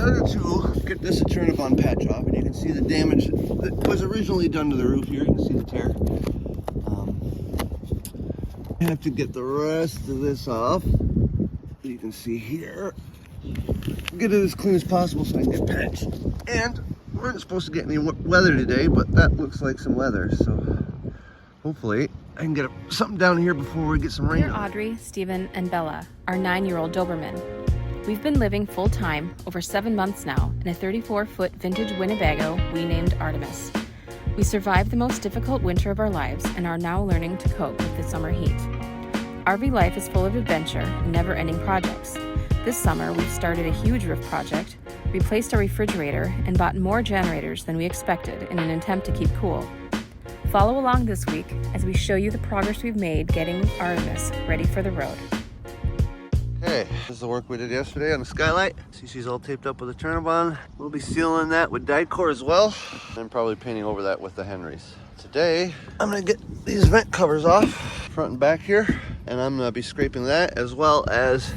started to get this Eternabond patch off, and you can see the damage that was originally done to the roof here. You can see the tear. I have to get the rest of this off. You can see here. Get it as clean as possible so I can get patched. And we weren't supposed to get any weather today, but that looks like some weather. So hopefully I can get something down here before we get some rain. We're Audrey, Stephen, and Bella, our 9-year-old Doberman. We've been living full-time over 7 months now in a 34-foot vintage Winnebago we named Artemis. We survived the most difficult winter of our lives and are now learning to cope with the summer heat. RV life is full of adventure and never-ending projects. This summer, we've started a huge roof project, replaced our refrigerator, and bought more generators than we expected in an attempt to keep cool. Follow along this week as we show you the progress we've made getting Artemis ready for the road. Okay, this is the work we did yesterday on the skylight. See, she's all taped up with a Eternabond. We'll be sealing that with dyed core as well, and probably painting over that with the Henrys. Today, I'm gonna get these vent covers off, front and back here, and I'm gonna be scraping that as well as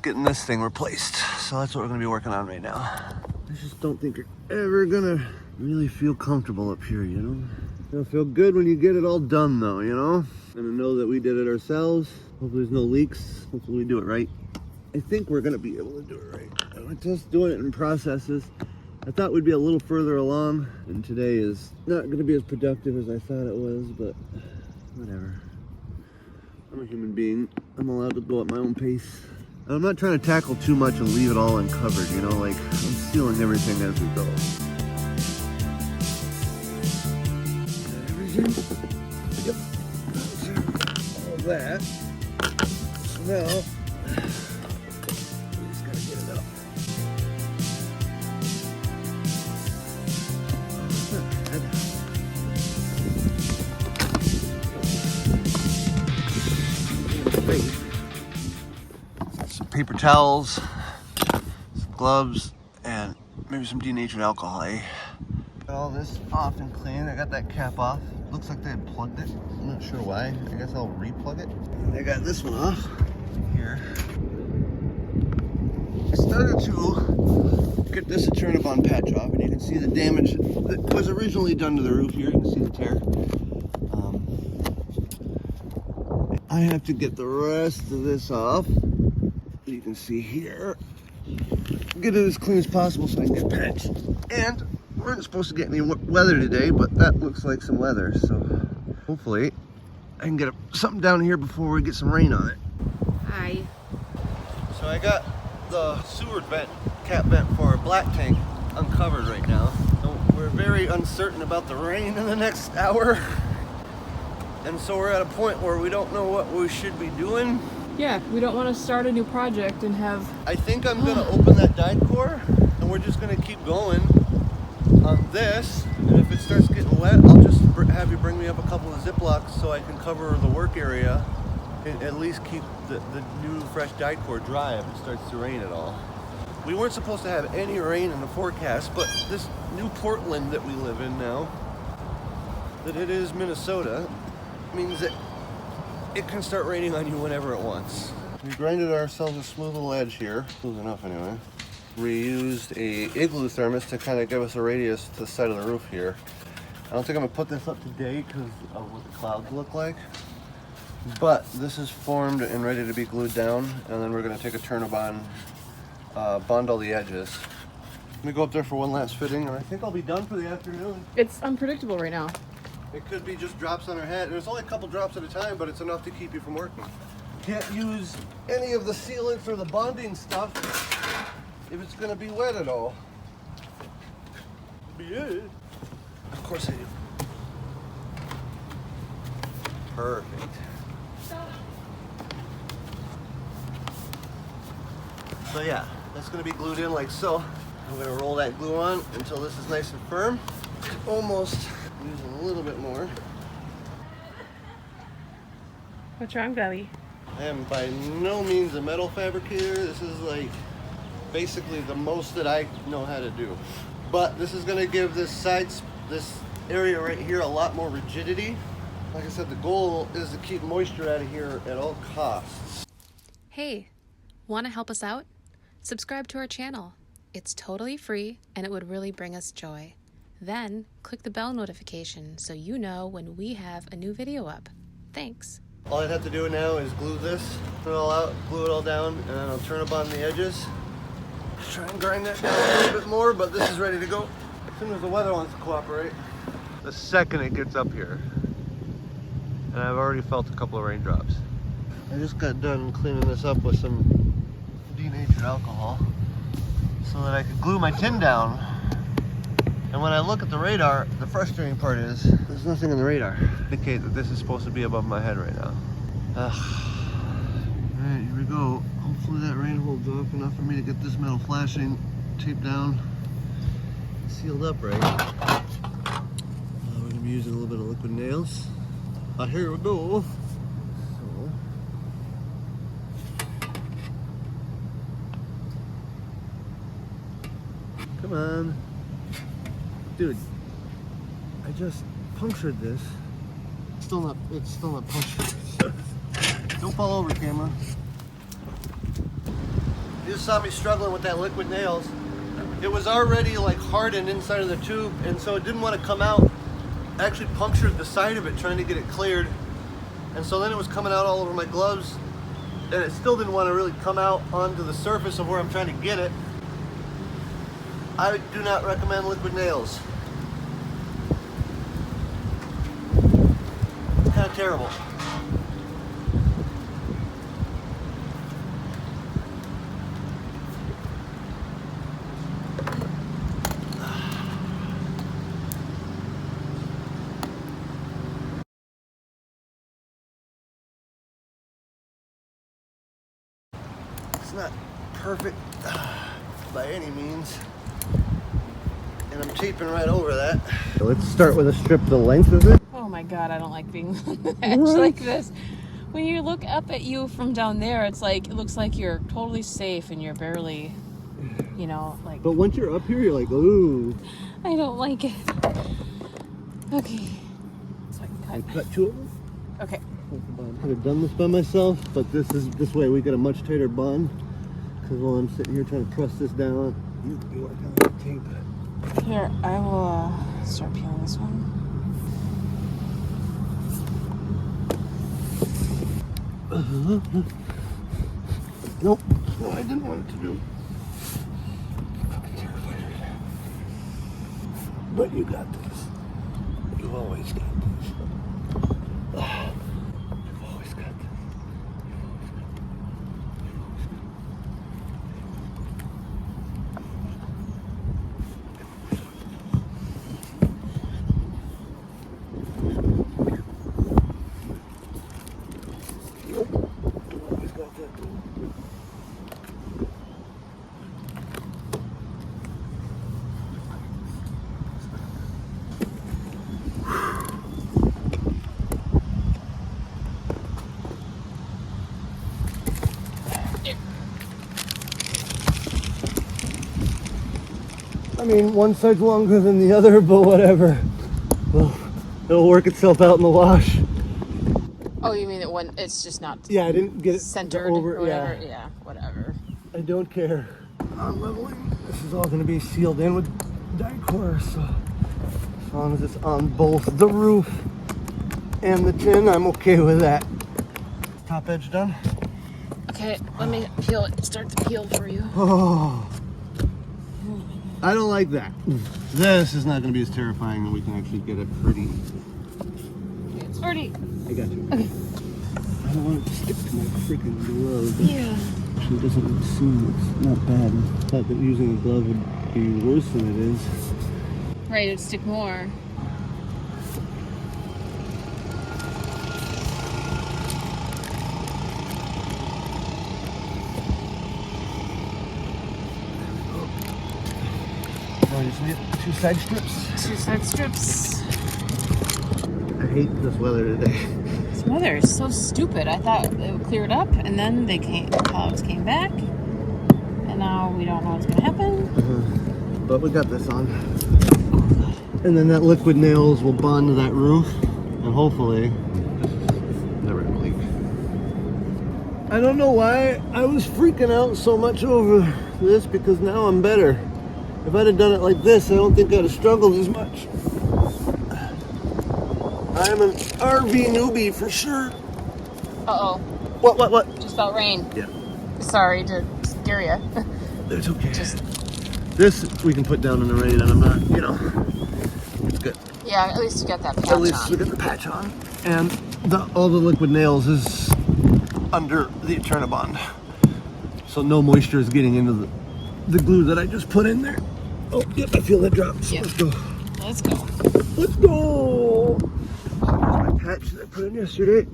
getting this thing replaced. So that's what we're gonna be working on right now. I just don't think you're ever gonna really feel comfortable up here, you know? It'll feel good when you get it all done though, you know? And to know that we did it ourselves. Hopefully there's no leaks. Hopefully we do it right. I think we're gonna be able to do it right. We're just doing it in processes. I thought we'd be a little further along, and today is not gonna be as productive as I thought it was, but whatever. I'm a human being. I'm allowed to go at my own pace. I'm not trying to tackle too much and leave it all uncovered, you know, like I'm sealing everything as we go. Everything? Yep. All that. So now, we just gotta get it up. Some paper towels, some gloves, and maybe some denatured alcohol, eh? Got all this off and clean. I got that cap off. Looks like they had plugged it. I'm not sure why. I guess I'll re-plug it. And I got this one off here. I started to get this Eternabond patch off, and you can see the damage that was originally done to the roof here. You can see the tear. I have to get the rest of this off. You can see here. Get it as clean as possible so I can get patched. And we weren't supposed to get any weather today, but that looks like some weather. So hopefully I can get something down here before we get some rain on it. Hi. So I got the sewer vent, cap vent for our black tank uncovered right now. So we're very uncertain about the rain in the next hour. And so we're at a point where we don't know what we should be doing. Yeah, we don't want to start a new project and have... I think I'm gonna open that dyed core, and we're just gonna keep going on this. And if it starts getting wet, I'll just have you bring me up a couple of Ziplocs so I can cover the work area and at least keep the new fresh dyed core dry if it starts to rain at all. We weren't supposed to have any rain in the forecast, but this new Portland that we live in now, that it is Minnesota, means that it can start raining on you whenever it wants. We grinded ourselves a smooth little edge here, smooth enough anyway. We used a igloo thermos to kind of give us a radius to the side of the roof here. I don't think I'm gonna put this up today because of what the clouds look like, but this is formed and ready to be glued down, and then we're gonna take a Eternabond, bond all the edges. Let me go up there for one last fitting, and I think I'll be done for the afternoon. It's unpredictable right now. It could be just drops on our head. There's only a couple drops at a time, but it's enough to keep you from working. Can't use any of the sealants or the bonding stuff if it's gonna be wet at all. Yeah. Of course I do. Perfect. So yeah, that's gonna be glued in like so. I'm gonna roll that glue on until this is nice and firm. Almost. Using a little bit more. What's wrong, Belly? I am by no means a metal fabricator. This is like basically the most that I know how to do. But this is going to give this area right here a lot more rigidity. Like I said, the goal is to keep moisture out of here at all costs. Hey, want to help us out? Subscribe to our channel. It's totally free and it would really bring us joy. Then click the bell notification so you know when we have a new video up. Thanks. All I'd have to do now is glue this, put it all out, glue it all down, and then I'll turn up on the edges. Try and grind that down a little bit more, but this is ready to go as soon as the weather wants to cooperate. The second it gets up here, and I've already felt a couple of raindrops. I just got done cleaning this up with some denatured alcohol so that I could glue my tin down. And when I look at the radar, the frustrating part is there's nothing on the radar to indicate that this is supposed to be above my head right now. Alright, here we go. Hopefully that rain holds off enough for me to get this metal flashing taped down, sealed up right. We're going to be using a little bit of liquid nails. Here we go. Come on. Dude, I just punctured this. It's still not punctured. Don't fall over, camera. You just saw me struggling with that liquid nails. It was already like hardened inside of the tube, and so it didn't want to come out. I actually punctured the side of it trying to get it cleared. And so then it was coming out all over my gloves, and it still didn't want to really come out onto the surface of where I'm trying to get it. I do not recommend liquid nails. It's kind of terrible. It's not perfect by any means. And I'm taping right over that. Let's start with a strip the length of it. Oh my god, I don't like being on the edge like this. When you look up at you from down there, it's like, it looks like you're totally safe and you're barely, you know, like... But once you're up here, you're like, ooh. I don't like it. Okay. So I can Cut two of them? Okay. I could have done this by myself, but this way we get a much tighter bond. Because while I'm sitting here trying to press this down, you can be working on the tape. Here, I will start peeling this one. Nope, no, I didn't want it to do. Fucking terrified. But you got this. You've always got this. You've always got this. I mean, one side's longer than the other, but whatever. Well, it'll work itself out in the wash. Oh, you mean that when it's just not Yeah, I didn't get it centered over. or whatever? Yeah, whatever. I don't care. I'm leveling. This is all going to be sealed in with Dicor, so as long as it's on both the roof and the tin, I'm okay with that. Top edge done? Okay, let me peel it. Start to peel for you. Oh, I don't like that. This is not going to be as terrifying, and we can actually get it pretty. It's pretty. I got you. Okay. I don't want it to stick to my freaking glove. Yeah. Actually, it doesn't look seam. It's not bad. I thought that using a glove would be worse than it is. Right, it'd stick more. I just need 2 side strips. 2 side strips. I hate this weather today. This weather is so stupid. I thought it would clear it up, and then the clouds came back, and now we don't know what's going to happen. But we got this on. And then that liquid nails will bond to that roof, and hopefully this is never gonna leak. I don't know why I was freaking out so much over this because now I'm better. If I'd have done it like this, I don't think I'd have struggled as much. I'm an RV newbie for sure. Uh-oh. What? Just about rain. Yeah. Sorry to scare you. It's okay. Just, This we can put down in the rain and I'm not, it's good. yeah, at least you got that patch At least on. we got the patch on. And all the liquid nails is under the Eternabond. So no moisture is getting into the glue that I just put in there. Oh, yep, I feel that drop. So Yep. let's go. Let's go. Let's go! My patch that I put in yesterday.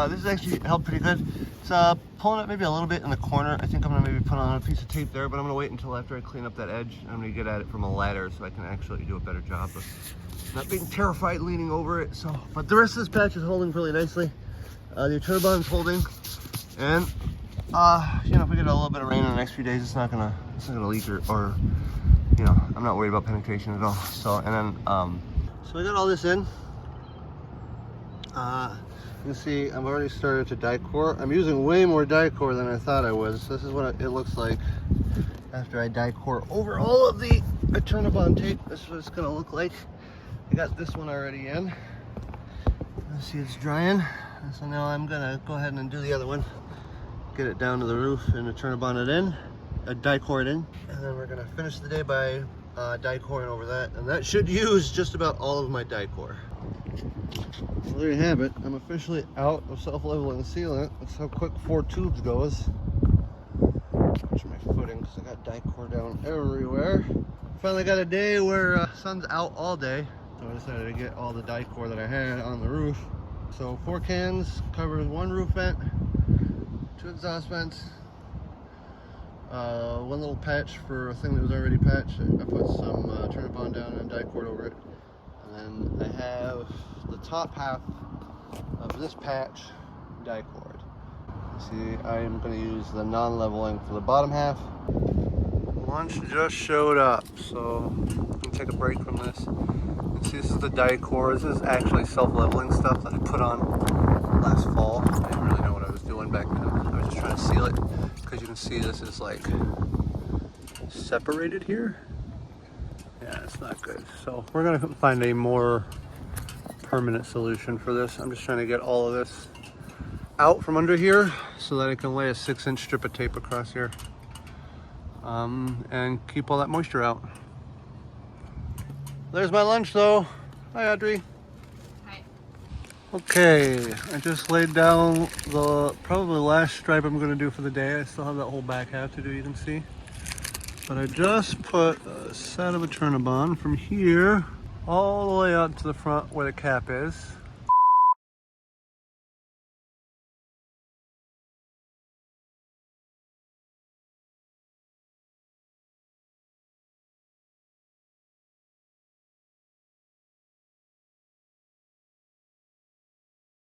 This has actually helped pretty good. It's pulling it maybe a little bit in the corner. I think I'm gonna maybe put on a piece of tape there, but I'm gonna wait until after I clean up that edge. I'm gonna get at it from a ladder so I can actually do a better job of not being terrified leaning over it. So, but the rest of this patch is holding really nicely. The Eternabond is holding, and if we get a little bit of rain in the next few days, it's not gonna leak or I'm not worried about penetration at all. So, and then so I got all this in. You can see I've already started to die core. I'm using way more die core than I thought I was. This is what it looks like after I die core over all of the Eternabond tape. This is what it's gonna look like. I got this one already in. You see it's drying. So now I'm gonna go ahead and do the other one. Get it down to the roof and Eternabond it in, die core it in, and then we're gonna finish the day by die coring over that, and that should use just about all of my die core. Well, there you have it. I'm officially out of self-leveling sealant. That's how quick 4 tubes goes. Watch my footing because I got die core down everywhere. Finally got a day where sun's out all day, so I decided to get all the die core that I had on the roof. So 4 cans covers 1 roof vent, 2 exhaust vents, 1 little patch for a thing that was already patched. I put some Eternabond down and die cord over it. And then I have the top half of this patch die cord. See, I am going to use the non-leveling for the bottom half. Lunch just showed up, so I'm going to take a break from this. And see, this is the die cord. This is actually self-leveling stuff that I put on last fall. I didn't really know what I was doing back then. I was just trying to seal it, because you can see this is like separated here. Yeah, it's not good. So we're gonna find a more permanent solution for this. I'm just trying to get all of this out from under here so that I can lay a 6-inch strip of tape across here and keep all that moisture out. There's my lunch though. Hi, Audrey. Hi. Okay, I just laid down the probably last stripe I'm gonna do for the day. I still have that whole back half to do, you can see. But I just put a set of Eternabond from here all the way out to the front where the cap is.